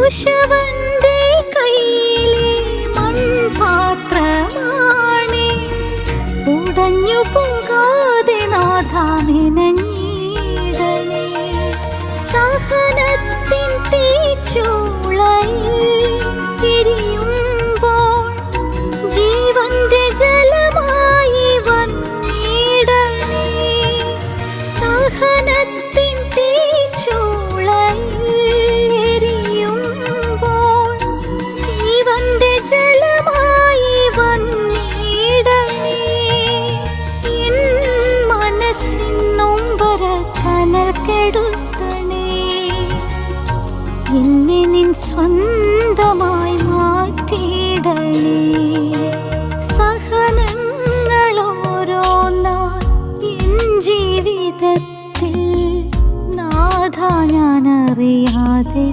കുശവന്റെ കയ്യിലെ മൺപാത്രമാണേ, ഉടഞ്ഞു പോകാതെ നാഥാ മെനഞ്ഞിടണേ. സഹനത്തിൻ തീച്ചൂളയിൽ എരിയുമ്പോൾ ജീവന്റെ ജലമായി വന്നിടണേ. സഹനത്തിൻ തീച്ചൂളയിൽ എരിയുമ്പോൾ ജീവന്റെ ജലമായി വന്നിടണേ. എൻ മനസ്സിൻ നൊമ്പര കനൽ കെടുത്തണേ. എന്നെ നിൻ സ്വന്തമായി മാറ്റിയിടണേ. സഹനങ്ങളോരോന്നാൾ എൻ ജീവിതത്തിൽ നാഥാ ഞാൻ അറിയാതെ